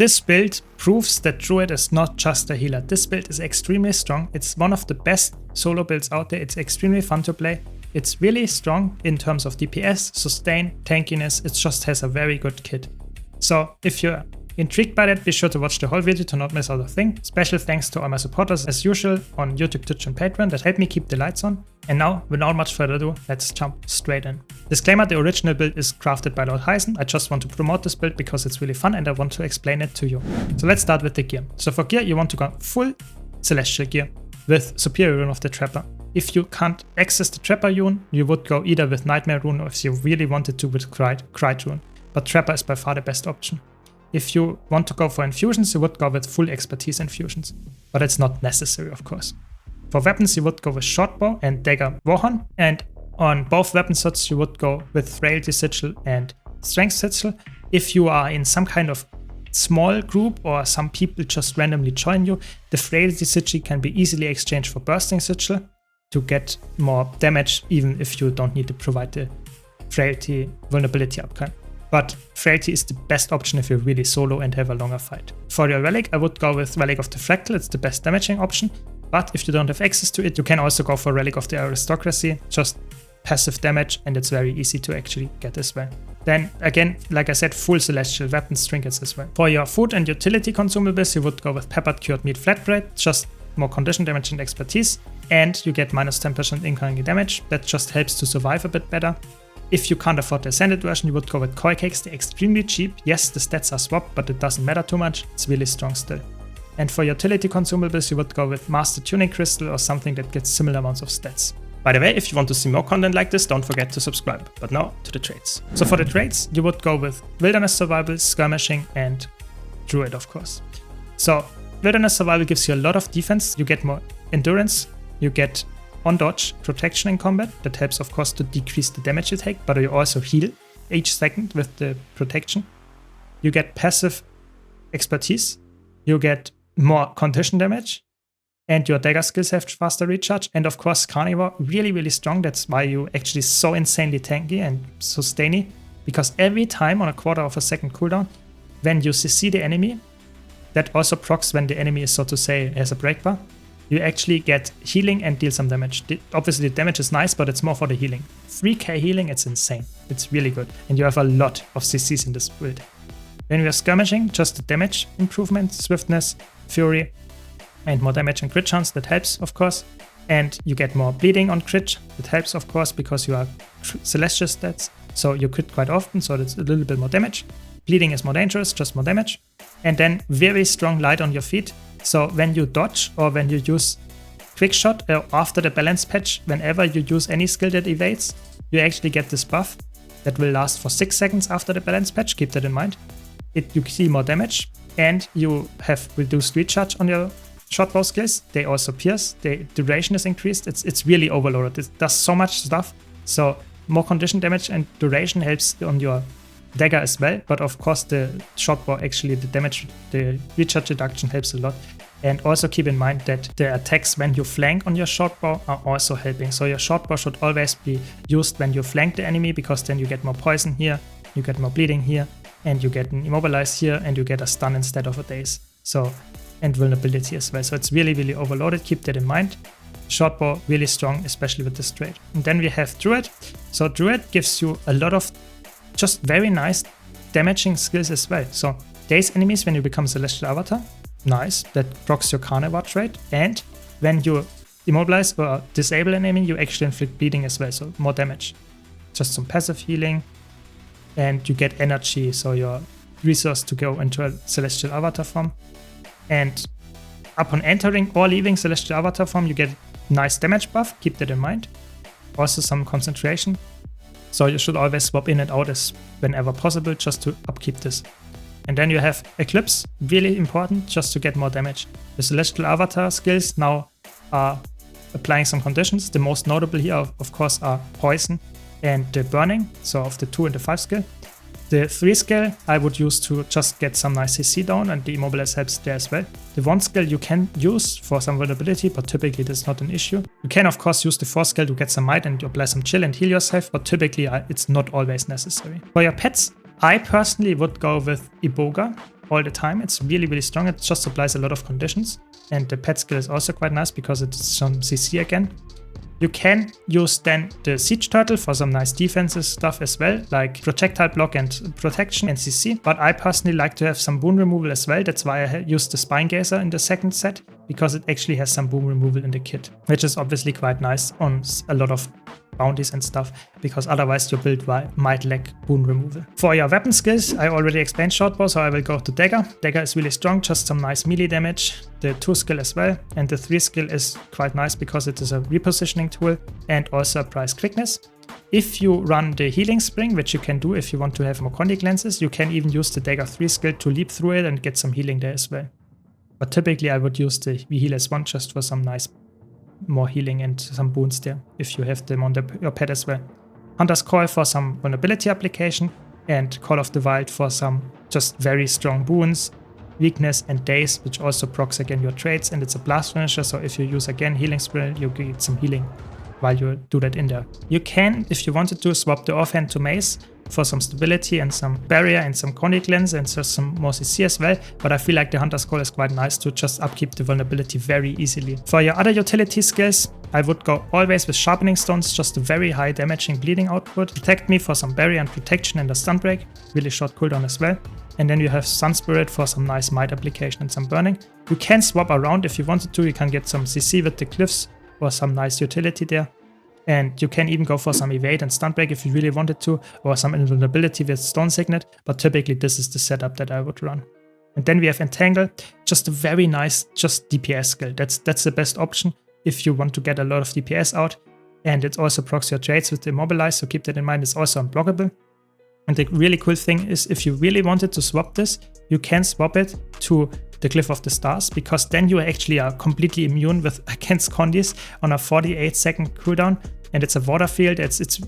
This build proves that Druid is not just a healer. This build is extremely strong. It's one of the best solo builds out there. It's extremely fun to play. It's really strong in terms of DPS, sustain, tankiness. It just has a very good kit. So if you're intrigued by that, be sure to watch the whole video to not miss out a thing. Special thanks to all my supporters as usual on YouTube, Twitch and Patreon that help me keep the lights on. And now, without much further ado, let's jump straight in. Disclaimer, the original build is crafted by Lord Heisen. I just want to promote this build because it's really fun and I want to explain it to you. So let's start with the gear. So for gear, you want to go full Celestial gear with Superior Rune of the Trapper. If you can't access the Trapper rune, you would go either with Nightmare rune or if you really wanted to with Krite rune. But Trapper is by far the best option. If you want to go for infusions, you would go with full expertise infusions, but it's not necessary, of course. For weapons, you would go with Shortbow and Dagger Warhorn, and on both weapon slots, you would go with Frailty Sigil and Strength Sigil. If you are in some kind of small group or some people just randomly join you, the Frailty Sigil can be easily exchanged for Bursting Sigil to get more damage, even if you don't need to provide the Frailty vulnerability uptime. But Frailty is the best option if you're really solo and have a longer fight. For your Relic, I would go with Relic of the Fractal, it's the best damaging option. But if you don't have access to it, you can also go for Relic of the Aristocracy, just passive damage, and it's very easy to actually get as well. Then again, like I said, full Celestial weapons, trinkets as well. For your food and utility consumables, you would go with Peppered Cured Meat Flatbread, just more condition damage and expertise, and you get minus 10% incoming damage. That just helps to survive a bit better. If you can't afford the Ascended version, you would go with Koi Cakes. They're extremely cheap. Yes, the stats are swapped, but it doesn't matter too much. It's really strong still. And for utility consumables, you would go with Master Tuning Crystal or something that gets similar amounts of stats. By the way, if you want to see more content like this, don't forget to subscribe. But now to the traits. So for the traits, you would go with Wilderness Survival, Skirmishing, and Druid, of course. So Wilderness Survival gives you a lot of defense. You get more endurance. You get on dodge, protection in combat. That helps, of course, to decrease the damage you take, but you also heal each second with the protection. You get passive expertise. You get more condition damage. And your dagger skills have faster recharge. And of course, Carnivore, really, really strong. That's why you're actually so insanely tanky and sustainy. Because every time on a quarter of a second cooldown, when you CC the enemy, that also procs when the enemy is, so to say, has a break bar. You actually get healing and deal some damage. Obviously, the damage is nice, but it's more for the healing. 3k healing, it's insane. It's really good. And you have a lot of CCs in this build. When we are skirmishing, just the damage improvement, swiftness, fury, and more damage and crit chance. That helps, of course. And you get more bleeding on crit. That helps, of course, because you are celestial stats. So you crit quite often, so that's a little bit more damage. Bleeding is more dangerous, just more damage. And then very strong light on your feet. So when you dodge or when you use quick shot after the balance patch, whenever you use any skill that evades, you actually get this buff that will last for 6 seconds after the balance patch. Keep that in mind. You see more damage and you have reduced recharge on your short bow skills. They also pierce. The duration is increased. It's really overloaded. It does so much stuff. So more condition damage and duration helps on your dagger as well, but of course the short bow, actually the damage, the recharge reduction helps a lot. And also keep in mind that the attacks when you flank on your short bow are also helping. So your short bow should always be used when you flank the enemy, because then you get more poison here, you get more bleeding here, and you get an immobilize here, and you get a stun instead of a daze. So, and vulnerability as well. So it's really, really overloaded. Keep that in mind. Short bow really strong, especially with this trait. And then we have Druid. So Druid gives you a lot of just very nice damaging skills as well. So daze enemies when you become Celestial Avatar, nice, that procs your Carnivore trait. And when you immobilize or disable an enemy, you actually inflict bleeding as well, so more damage. Just some passive healing, and you get energy, so your resource to go into a Celestial Avatar form. And upon entering or leaving Celestial Avatar form, you get nice damage buff, keep that in mind. Also some concentration. So you should always swap in and out as whenever possible, just to upkeep this. And then you have Eclipse, really important, just to get more damage. The Celestial Avatar skills now are applying some conditions. The most notable here, of course, are Poison and the Burning, so of the 2 and the 5 skill. The 3 skill I would use to just get some nice CC down, and the Immobilize helps there as well. The 1 skill you can use for some vulnerability, but typically that's not an issue. You can of course use the 4 skill to get some might and apply some chill and heal yourself, but typically it's not always necessary. For your pets, I personally would go with Iboga. all the time. It's really, really strong. It just applies a lot of conditions. And the pet skill is also quite nice because it's some CC again. You can use then the Siege Turtle for some nice defensive stuff as well, like projectile block and protection and CC. But I personally like to have some boon removal as well. That's why I used the Spine Gazer in the second set, because it actually has some boon removal in the kit, which is obviously quite nice on a lot of bounties and stuff, because otherwise your build might lack boon removal. For your weapon skills, I already explained shortbow, so I will go to Dagger. Dagger is really strong, just some nice melee damage. The 2 skill as well, and the 3 skill is quite nice because it is a repositioning tool and also applies quickness. If you run the healing spring, which you can do if you want to have more Condi glances, you can even use the Dagger 3 skill to leap through it and get some healing there as well. But typically I would use the heal-as-1 just for some nice more healing and some boons there, if you have them on your pet as well. Hunter's Call for some vulnerability application, and Call of the Wild for some just very strong boons, weakness and daze, which also procs again your traits, and it's a blast finisher, so if you use again healing spell, you get some healing while you do that in there. You can, if you wanted to, swap the offhand to mace for some stability and some barrier and some Condi Cleanse and just some more CC as well, but I feel like the Hunter's Call is quite nice to just upkeep the vulnerability very easily. For your other utility skills, I would go always with Sharpening Stones, just a very high damaging bleeding output. Protect Me for some barrier and protection and a stun break, really short cooldown as well. And then you have Sun Spirit for some nice might application and some burning. You can swap around if you wanted to, you can get some CC with the Glyphs or some nice utility there. And you can even go for some evade and stun break if you really wanted to, or some invulnerability with Stone Signet, but typically this is the setup that I would run. And then we have Entangle, just a very nice, just DPS skill. That's the best option if you want to get a lot of DPS out. And it also procs your traits with Immobilize, so keep that in mind, it's also unblockable. And the really cool thing is, if you really wanted to swap this, you can swap it to the Glyph of the Stars, because then you actually are completely immune against Condis on a 48-second cooldown, and it's a water field, it's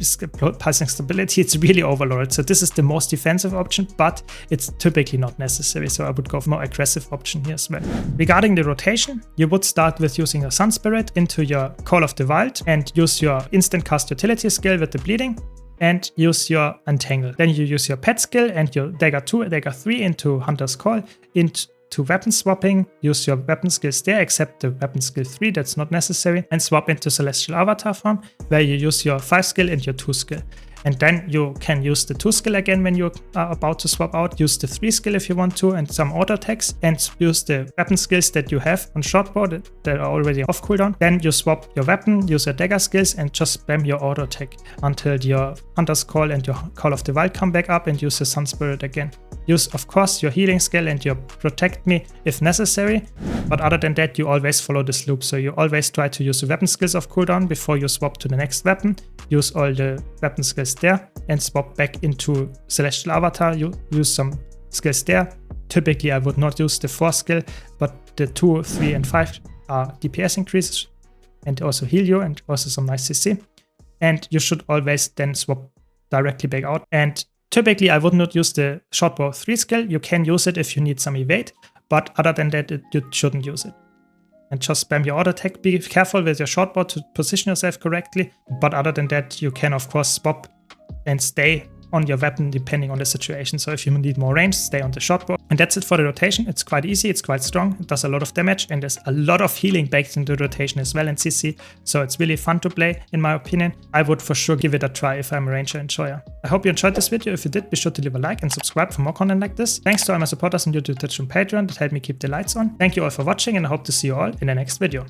passing stability, it's really overloaded. So this is the most defensive option, but it's typically not necessary, so I would go for a more aggressive option here as well. Regarding the rotation, you would start with using your Sun Spirit into your Call of the Wild and use your instant cast utility skill with the bleeding, and use your Entangle. Then you use your pet skill and your Dagger 2, Dagger 3 into Hunter's Call, into weapon swapping, use your weapon skills there, except the weapon skill 3, that's not necessary, and swap into Celestial Avatar form, where you use your 5 skill and your 2 skill. And then you can use the 2 skill again when you are about to swap out, use the 3 skill if you want to, and some auto attacks, and use the weapon skills that you have on shortbow that are already off cooldown. Then you swap your weapon, use your dagger skills, and just spam your auto attack until your Hunter's Call and your Call of the Wild come back up, and use the Sun Spirit again. Use, of course, your healing skill and your Protect Me if necessary, but other than that, you always follow this loop. So you always try to use the weapon skills off cooldown before you swap to the next weapon, use all the weapon skills there, and swap back into Celestial Avatar. You use some skills there. Typically, I would not use the 4 skill, but the 2, 3, and 5 are DPS increases and also heal you, and also some nice CC. And you should always then swap directly back out. And typically, I would not use the shortbow 3 skill. You can use it if you need some evade, but other than that, you shouldn't use it. And just spam your auto attack. Be careful with your shortbow to position yourself correctly, but other than that, you can of course swap and stay on your weapon depending on the situation. So if you need more range, stay on the shortbow. And that's it for the rotation. It's quite easy, it's quite strong, it does a lot of damage, and there's a lot of healing baked into the rotation as well in CC. So it's really fun to play, in my opinion. I would for sure give it a try if I'm a ranger enjoyer. I hope you enjoyed this video. If you did, be sure to leave a like and subscribe for more content like this. Thanks to all my supporters on YouTube, Twitch, and Patreon that helped me keep the lights on. Thank you all for watching, and I hope to see you all in the next video.